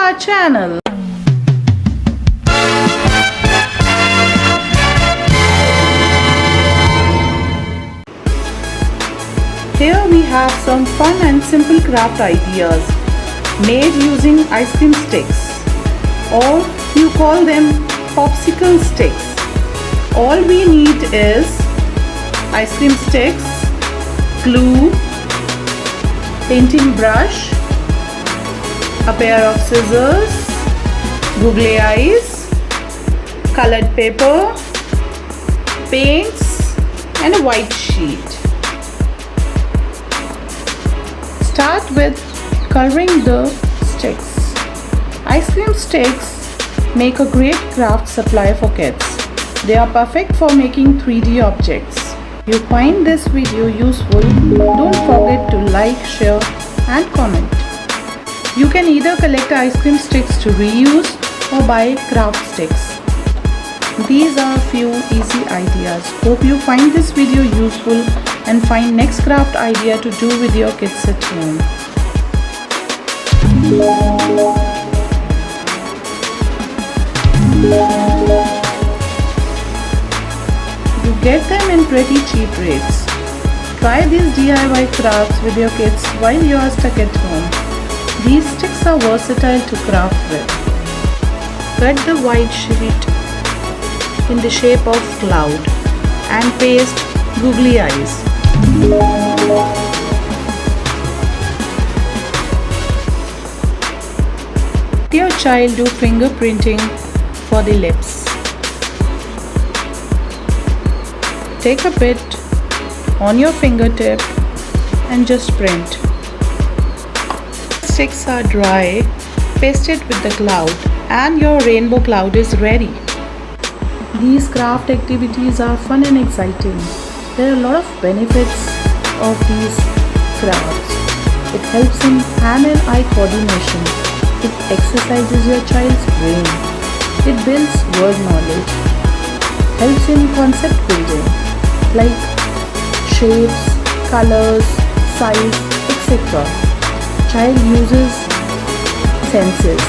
our channel. Here we have some fun and simple craft ideas made using ice cream sticks, or you call them popsicle sticks. All we need is ice cream sticks, glue, painting brush, a pair of scissors, googly eyes, colored paper, paints, and a white sheet. Start with coloring the sticks. Ice cream sticks make a great craft supply for kids. They are perfect for making 3D objects. If you find this video useful, don't forget to like, share and comment. You can either collect ice cream sticks to reuse or buy craft sticks. These are a few easy ideas. Hope you find this video useful and find next craft idea to do with your kids at home. You get them in pretty cheap rates. Try these DIY crafts with your kids while you are stuck at home. These sticks are versatile to craft with. Cut the white sheet in the shape of cloud and paste googly eyes. Let your child do fingerprinting for the lips. Take a bit on your fingertip and just print. Sticks are dry, paste it with the cloud and your rainbow cloud is ready. These craft activities are fun and exciting. There are a lot of benefits of these crafts. It helps in hand and eye coordination. It exercises your child's brain. It builds word knowledge. Helps in concept building like shapes, colors, size, etc. Child uses senses,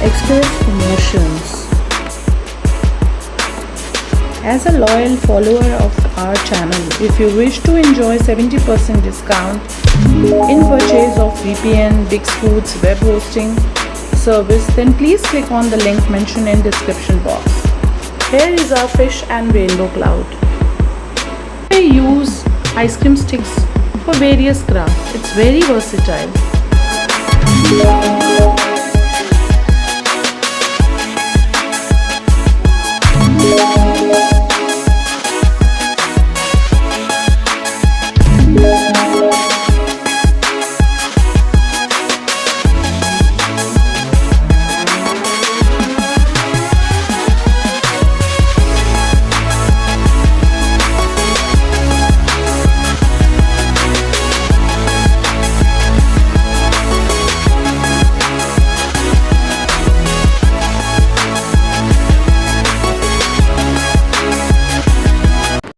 express emotions. As a loyal follower of our channel, if you wish to enjoy 70% discount in purchase of VPN, Big Scoots, web hosting service, then please click on the link mentioned in description box. Here is our fish and rainbow cloud. We use ice cream sticks for various crafts. It's very versatile.